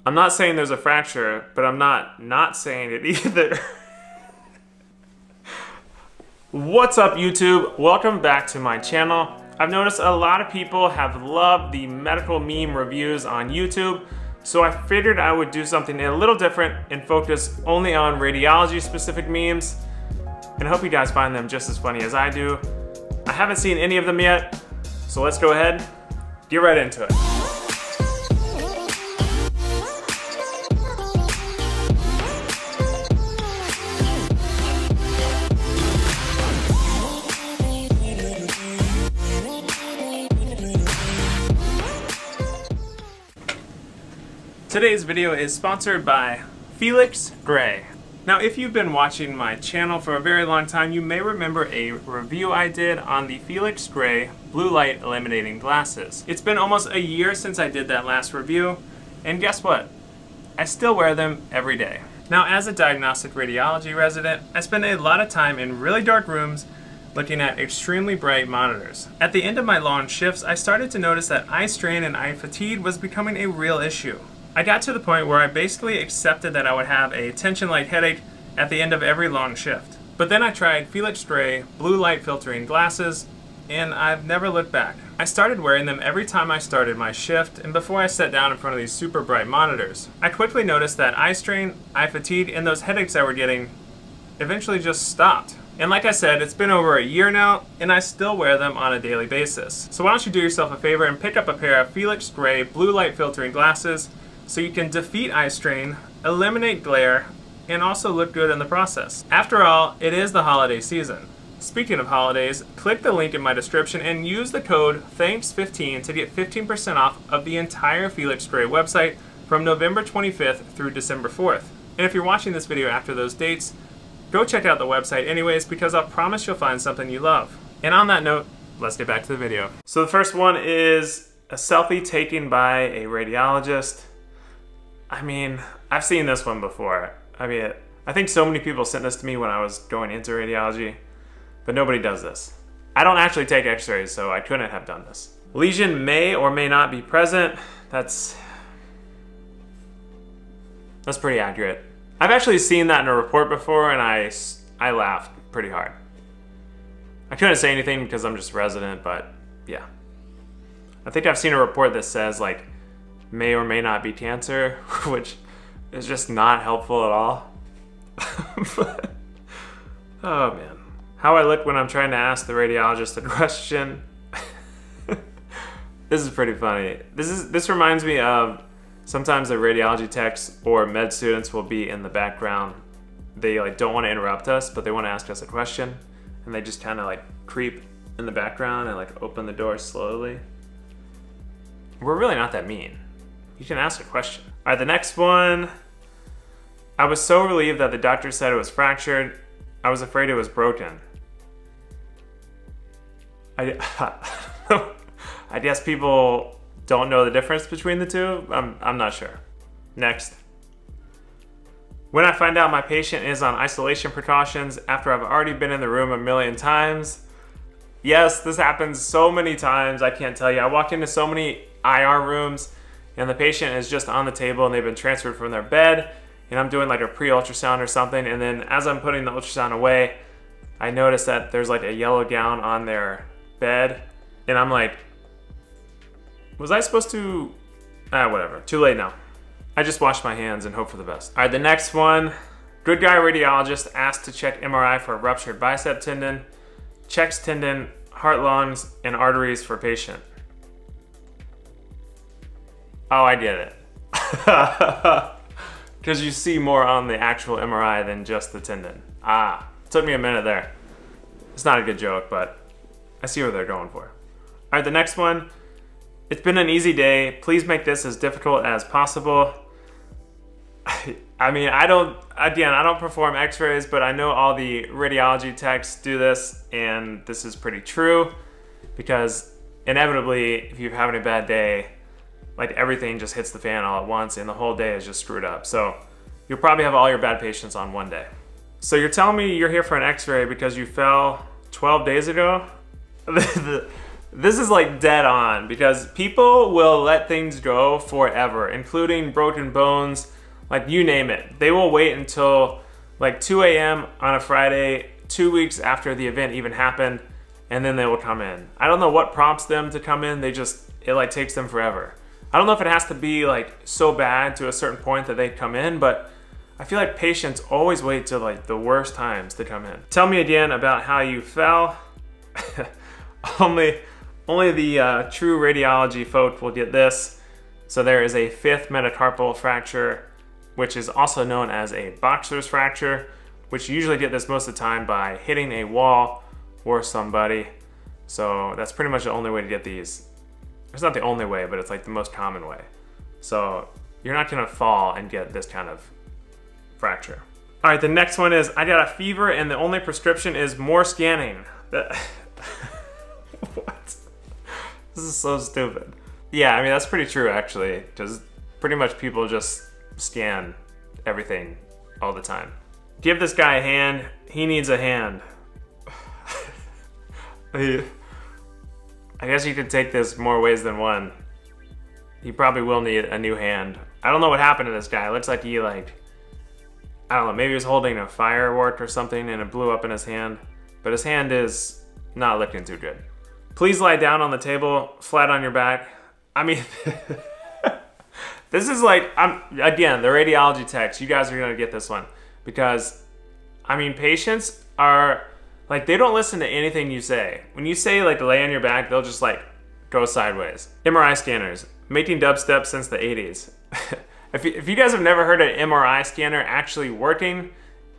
I'm not saying there's a fracture, but I'm not saying it either. What's up, YouTube? Welcome back to my channel. I've noticed a lot of people have loved the medical meme reviews on YouTube, so I figured I would do something a little different and focus only on radiology specific memes, and I hope you guys find them just as funny as I do. I haven't seen any of them yet, so let's go ahead, get right into it. Today's video is sponsored by Felix Gray. Now, if you've been watching my channel for a very long time, you may remember a review I did on the Felix Gray blue light eliminating glasses. It's been almost a year since I did that last review, and guess what? I still wear them every day. Now, as a diagnostic radiology resident, I spend a lot of time in really dark rooms looking at extremely bright monitors. At the end of my long shifts, I started to notice that eye strain and eye fatigue was becoming a real issue. I got to the point where I basically accepted that I would have a tension-like headache at the end of every long shift. But then I tried Felix Gray blue light filtering glasses, and I've never looked back. I started wearing them every time I started my shift and before I sat down in front of these super bright monitors. I quickly noticed that eye strain, eye fatigue, and those headaches I were getting eventually just stopped. And like I said, it's been over a year now, and I still wear them on a daily basis. So why don't you do yourself a favor and pick up a pair of Felix Gray blue light filtering glasses so you can defeat eye strain, eliminate glare, and also look good in the process. After all, it is the holiday season. Speaking of holidays, click the link in my description and use the code THANKS15 to get 15% off of the entire Felix Gray website from November 25th through December 4th. And if you're watching this video after those dates, go check out the website anyways, because I'll promise you'll find something you love. And on that note, let's get back to the video. So the first one is a selfie taken by a radiologist. I mean, I've seen this one before. I think so many people sent this to me when I was going into radiology, but nobody does this. I don't actually take x-rays, so I couldn't have done this. Lesion may or may not be present. That's pretty accurate. I've actually seen that in a report before, and I laughed pretty hard. I couldn't say anything because I'm just a resident, but yeah. I think I've seen a report that says like, may or may not be cancer, which is just not helpful at all. Oh man. How I look when I'm trying to ask the radiologist a question. This is pretty funny. This reminds me of sometimes the radiology techs or med students will be in the background. They like don't want to interrupt us, but they want to ask us a question, and they just kind of like creep in the background and like open the door slowly. We're really not that mean. You can ask a question. All right, the next one. I was so relieved that the doctor said it was fractured. I was afraid it was broken. I guess people don't know the difference between the two. I'm not sure. Next. When I find out my patient is on isolation precautions after I've already been in the room a million times. Yes, this happens so many times, I can't tell you. I walk into so many IR rooms and the patient is just on the table and they've been transferred from their bed, and I'm doing like a pre-ultrasound or something, and then as I'm putting the ultrasound away, I notice that there's like a yellow gown on their bed, and I'm like, was I supposed to, whatever, too late now. I just wash my hands and hope for the best. All right, the next one. Good guy radiologist asked to check MRI for a ruptured bicep tendon, checks tendon, heart, lungs, and arteries for patient. Oh, I get it. Because you see more on the actual MRI than just the tendon. Ah, took me a minute there. It's not a good joke, but I see what they're going for. All right, the next one. It's been an easy day. Please make this as difficult as possible. I mean, I don't perform x-rays, but I know all the radiology techs do this, and this is pretty true, because inevitably, if you're having a bad day, like everything just hits the fan all at once and the whole day is just screwed up. So you'll probably have all your bad patients on one day. So you're telling me you're here for an x-ray because you fell 12 days ago? This is like dead on, because people will let things go forever, including broken bones, like you name it. They will wait until like 2 a.m. on a Friday, 2 weeks after the event even happened, and then they will come in. I don't know what prompts them to come in, it like takes them forever. I don't know if it has to be like so bad to a certain point that they come in, but I feel like patients always wait till like the worst times to come in. Tell me again about how you fell. Only the true radiology folk will get this. So there is a 5th metacarpal fracture, which is also known as a boxer's fracture, which you usually get this most of the time by hitting a wall or somebody. So that's pretty much the only way to get these. It's not the only way, but it's like the most common way. So you're not gonna fall and get this kind of fracture. All right, the next one is, I got a fever and the only prescription is more scanning. What? This is so stupid. Yeah, I mean, that's pretty true actually, because pretty much people just scan everything all the time. Give this guy a hand, he needs a hand. I guess you could take this more ways than one. He probably will need a new hand. I don't know what happened to this guy. It looks like he I don't know, maybe he was holding a firework or something and it blew up in his hand. But his hand is not looking too good. Please lie down on the table, flat on your back. I mean, this is like, again, the radiology techs, you guys are gonna get this one. Because, I mean, patients are, like, they don't listen to anything you say. When you say, like, lay on your back, they'll just, like, go sideways. MRI scanners, making dubstep since the 80s. If you guys have never heard an MRI scanner actually working,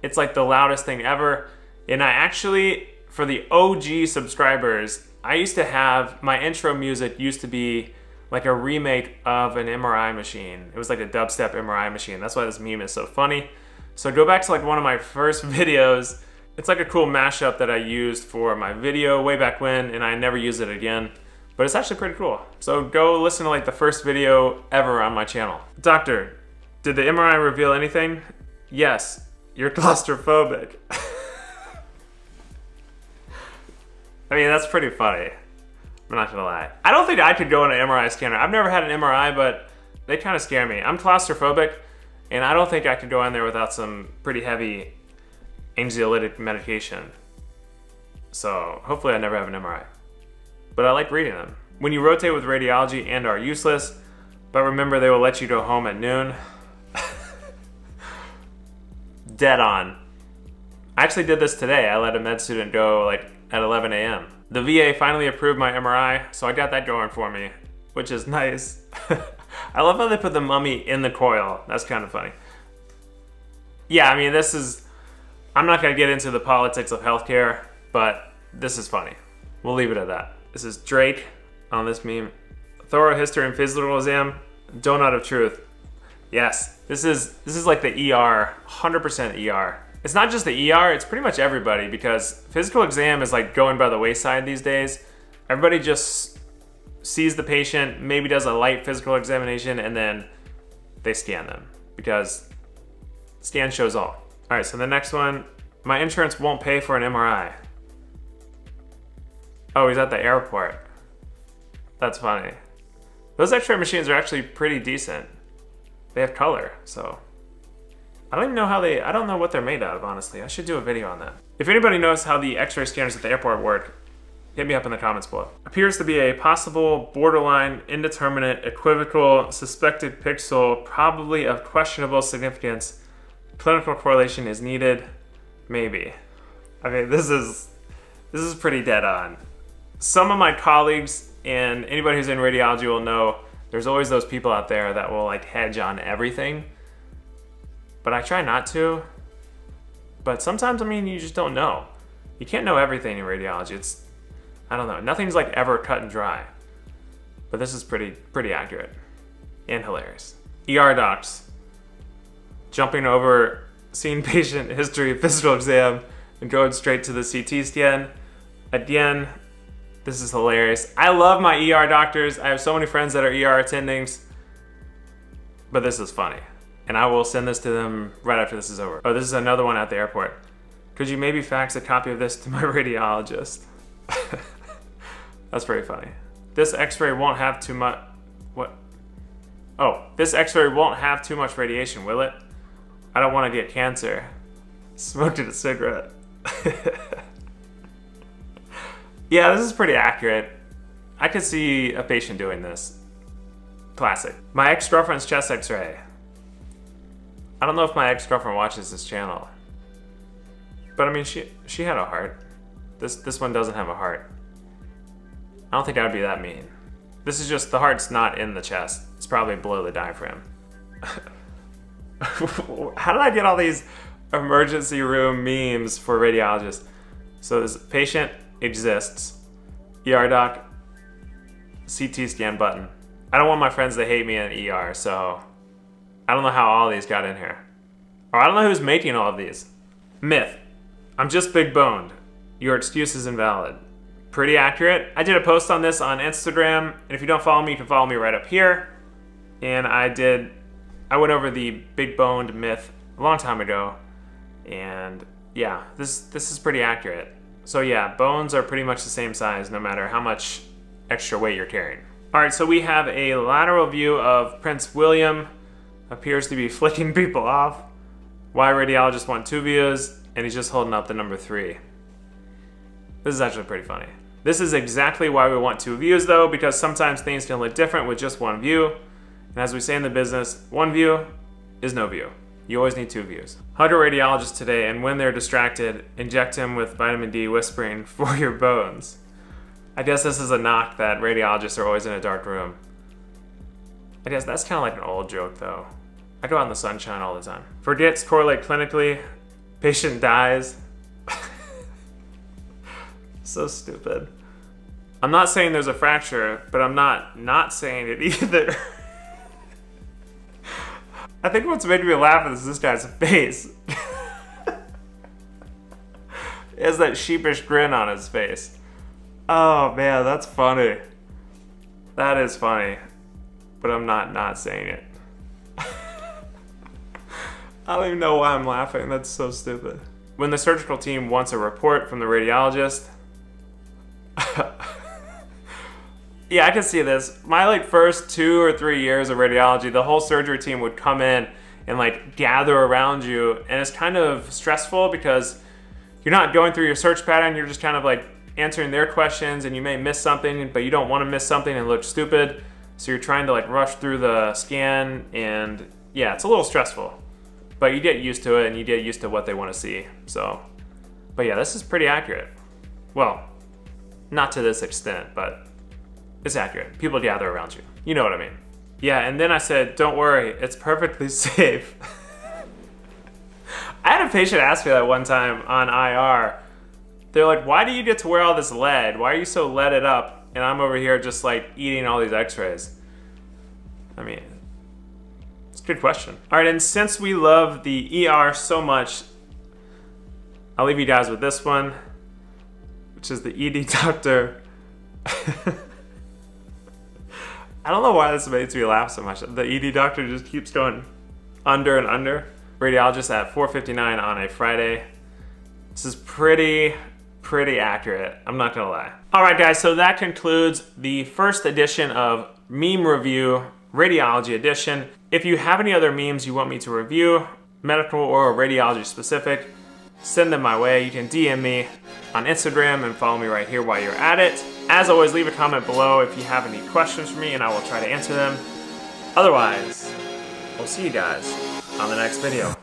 it's like the loudest thing ever. And I actually, for the OG subscribers, I used to have, my intro music used to be like a remake of an MRI machine. It was like a dubstep MRI machine. That's why this meme is so funny. So go back to like one of my first videos. It's like a cool mashup that I used for my video way back when, and I never used it again. But it's actually pretty cool. So go listen to like the first video ever on my channel. Doctor, did the MRI reveal anything? Yes, you're claustrophobic. I mean, that's pretty funny. I'm not gonna lie. I don't think I could go in an MRI scanner. I've never had an MRI, but they kind of scare me. I'm claustrophobic, and I don't think I could go in there without some pretty heavy anxiolytic medication. So hopefully I never have an MRI. But I like reading them. When you rotate with radiology and are useless, but remember they will let you go home at noon. Dead on. I actually did this today. I let a med student go like at 11 a.m. The VA finally approved my MRI, so I got that going for me, which is nice. I love how they put the mummy in the coil. That's kind of funny. Yeah, I mean, I'm not gonna get into the politics of healthcare, but this is funny. We'll leave it at that. This is Drake on this meme. Thorough history and physical exam, donut of truth. Yes, this is like the ER, 100% ER. It's not just the ER, it's pretty much everybody, because physical exam is like going by the wayside these days. Everybody just sees the patient, maybe does a light physical examination, and then they scan them, because scan shows all. All right, so the next one, my insurance won't pay for an MRI. Oh, he's at the airport. That's funny. Those X-ray machines are actually pretty decent. They have color, so. I don't even know how I don't know what they're made out of, honestly. I should do a video on that. If anybody knows how the X-ray scanners at the airport work, hit me up in the comments below. Appears to be a possible, borderline, indeterminate, equivocal, suspected pixel, probably of questionable significance. Clinical correlation is needed, maybe. I mean, this is pretty dead on. Some of my colleagues and anybody who's in radiology will know there's always those people out there that will like hedge on everything. But I try not to. But sometimes, I mean, you just don't know. You can't know everything in radiology. I don't know, nothing's like ever cut and dry. But this is pretty accurate and hilarious. ER docs, jumping over seeing patient history, physical exam, and going straight to the CT scan. Again, this is hilarious. I love my ER doctors. I have so many friends that are ER attendings, but this is funny. And I will send this to them right after this is over. Oh, this is another one at the airport. Could you maybe fax a copy of this to my radiologist? That's pretty funny. This x-ray won't have too much... What? Oh, this x-ray won't have too much radiation, will it? I don't want to get cancer. Smoked a cigarette. Yeah, this is pretty accurate. I could see a patient doing this. Classic. My ex-girlfriend's chest x-ray. I don't know if my ex-girlfriend watches this channel. But I mean, she had a heart. This one doesn't have a heart. I don't think I would be that mean. This is just, the heart's not in the chest. It's probably below the diaphragm. How did I get all these emergency room memes for radiologists? So this patient exists. ER doc, CT scan button. I don't want my friends to hate me in ER, so I don't know how all these got in here. Or I don't know who's making all of these. Myth. I'm just big boned. Your excuse is invalid. Pretty accurate. I did a post on this on Instagram, and if you don't follow me, you can follow me right up here. And I went over the big boned myth a long time ago, and yeah, this is pretty accurate. So yeah, bones are pretty much the same size no matter how much extra weight you're carrying. All right, so we have a lateral view of Prince William. Appears to be flicking people off. Why radiologists want 2 views, and he's just holding up the number 3. This is actually pretty funny. This is exactly why we want 2 views though, because sometimes things can look different with just 1 view. And as we say in the business, 1 view is no view. You always need 2 views. Hug a radiologist today, and when they're distracted, inject him with vitamin D whispering for your bones. I guess this is a knock that radiologists are always in a dark room. I guess that's kind of like an old joke though. I go out in the sunshine all the time. Forgets correlate clinically, patient dies. So stupid. I'm not saying there's a fracture, but I'm not saying it either. I think what's making me laugh is this guy's face. He has that sheepish grin on his face. Oh man, that's funny. That is funny. But I'm not saying it. I don't even know why I'm laughing. That's so stupid. When the surgical team wants a report from the radiologist, yeah, I can see this. My like first 2 or 3 years of radiology, the whole surgery team would come in and like gather around you, and it's kind of stressful because you're not going through your search pattern, you're just kind of like answering their questions, and you may miss something, but you don't want to miss something and look stupid, so you're trying to like rush through the scan, and yeah, it's a little stressful. But you get used to it, and you get used to what they want to see, so. But yeah, this is pretty accurate. Well, not to this extent, but it's accurate. People gather around you. You know what I mean. Yeah, and then I said, don't worry, it's perfectly safe. I had a patient ask me that one time on IR. They're like, why do you get to wear all this lead? Why are you so leaded up? And I'm over here just like eating all these x-rays. I mean, it's a good question. All right, and since we love the ER so much, I'll leave you guys with this one, which is the ED doctor. I don't know why this makes me laugh so much. The ED doctor just keeps going under and under. Radiologist at 4:59 on a Friday. This is pretty accurate. I'm not gonna lie. All right, guys, so that concludes the first edition of Meme Review, Radiology Edition. If you have any other memes you want me to review, medical or radiology specific, send them my way. You can DM me on Instagram and follow me right here while you're at it. As always, leave a comment below if you have any questions for me and I will try to answer them. Otherwise, we'll see you guys on the next video.